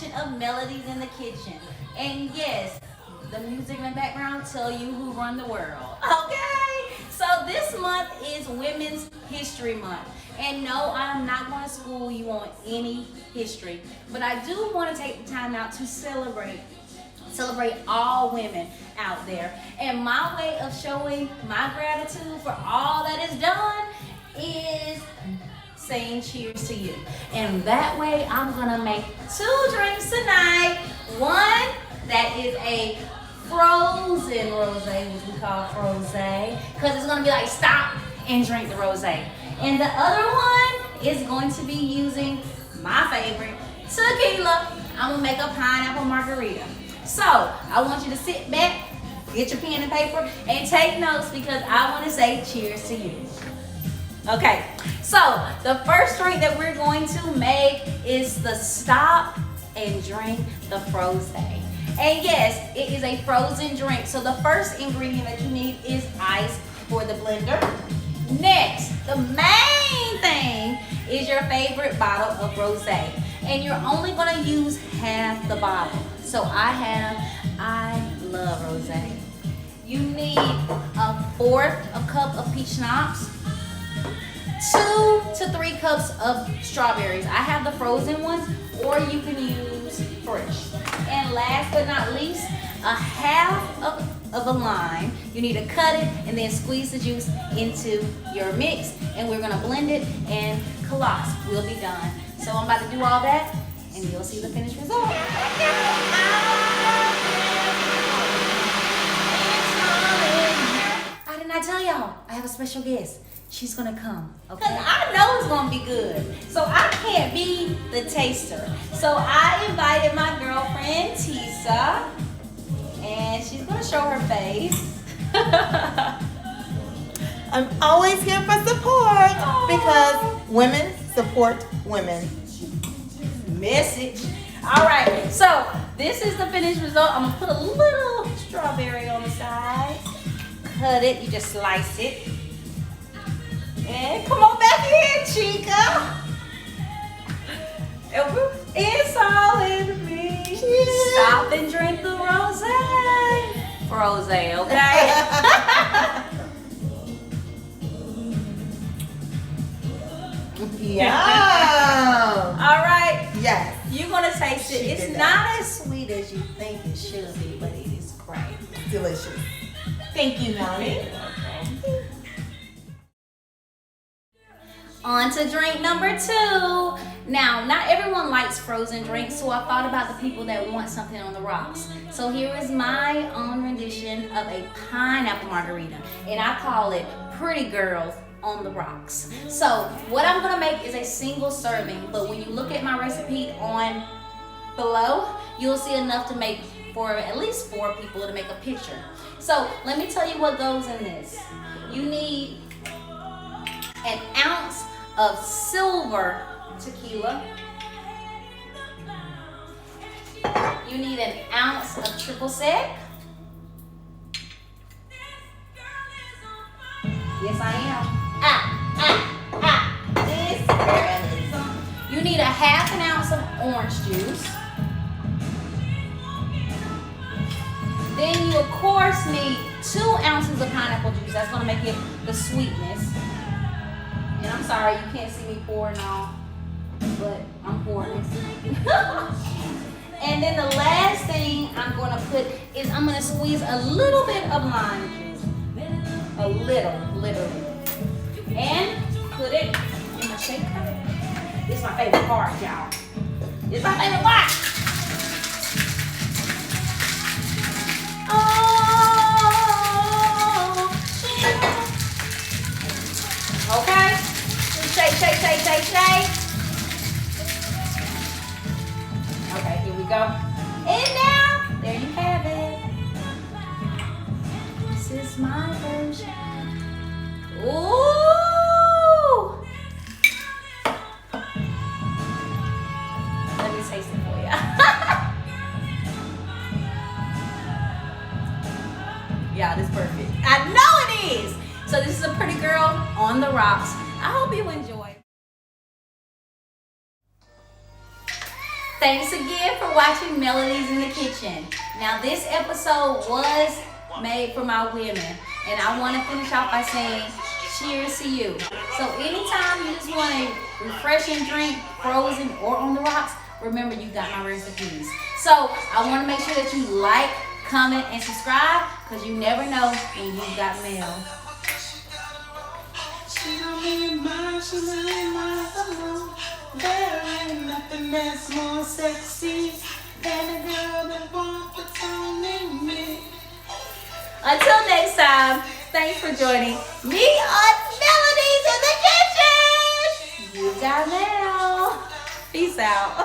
production of Melodies in the Kitchen. And yes, the music in the background tell you who run the world. Okay? So this month is Women's History Month. And no, I'm not going to school you on any history. But I do want to take the time out to celebrate all women out there. And my way of showing my gratitude for all that is done is saying cheers to you. And that way I'm gonna make 2 drinks tonight. One that is a frozen rosé, which we call frosé, because it's gonna be like stop and drink the rosé. And the other one is going to be using my favorite, tequila. I'm gonna make a pineapple margarita. So I want you to sit back, get your pen and paper, and take notes because I want to say cheers to you. Okay, so the first drink that we're going to make is the stop and drink the frosé. And yes, it is a frozen drink. So the first ingredient that you need is ice for the blender. Next, the main thing is your favorite bottle of rosé. And you're only gonna use half the bottle. So I love rosé. You need 1/4 cup of peach schnapps, 2 to 3 cups of strawberries. I have the frozen ones, or you can use fresh. And last but not least, 1/2 of a lime. You need to cut it and then squeeze the juice into your mix. And we're gonna blend it and collapse. We'll be done. So I'm about to do all that and you'll see the finished result. I did not tell y'all, I have a special guest. She's gonna come, okay? Cause I know it's gonna be good. So I can't be the taster. So I invited my girlfriend, Tisa, and she's gonna show her face. I'm always here for support because women support women. Message. All right, so this is the finished result. I'm gonna put a little strawberry on the side. Cut it, you just slice it. And come on back here, Chica. It's all in me. Stop and drink the rosé. Frosé, okay? Yeah. All right. Yes. You're gonna taste it. It's not as sweet as you think it should be, but it is great. Delicious. Thank you, Melanie. On to drink number 2. Now, not everyone likes frozen drinks, so I thought about the people that want something on the rocks. So here is my own rendition of a pineapple margarita, and I call it Pretty Girls on the Rocks. So what I'm gonna make is a single serving, but when you look at my recipe on below, you'll see enough to make for at least 4 people to make a picture. So let me tell you what goes in this. You need an ounce of silver tequila. You need an ounce of triple sec. Yes, I am. This girl is on. You need 1/2 ounce of orange juice. Then you of course need 2 ounces of pineapple juice. That's gonna make it the sweetness. And I'm sorry you can't see me pouring all, but I'm pouring. And then the last thing I'm gonna put is I'm gonna squeeze a little bit of lime juice. A little, literally. And put it in my shaker. This is my favorite part, y'all. This is my favorite part. Okay? Shake, shake, shake, shake, shake. Okay, here we go. And now, there you have it. This is my version. Ooh! Let me taste it for you. Yeah, this is perfect. I know it is. So this is a Pretty Girl on the Rocks. I hope you enjoy. Thanks again for watching Melodies in the Kitchen. Now this episode was made for my women, and I want to finish off by saying cheers to you. So anytime you just want a refreshing drink, frozen or on the rocks, remember you got my recipes. So I want to make sure that you like, comment, and subscribe, because you never know when you got mail. She don't need mine, she need mine alone. There ain't nothing that's more sexy than a girl that wants to own me. Until next time, thanks for joining me on Melodies in the Kitchen. You got mail. Peace out.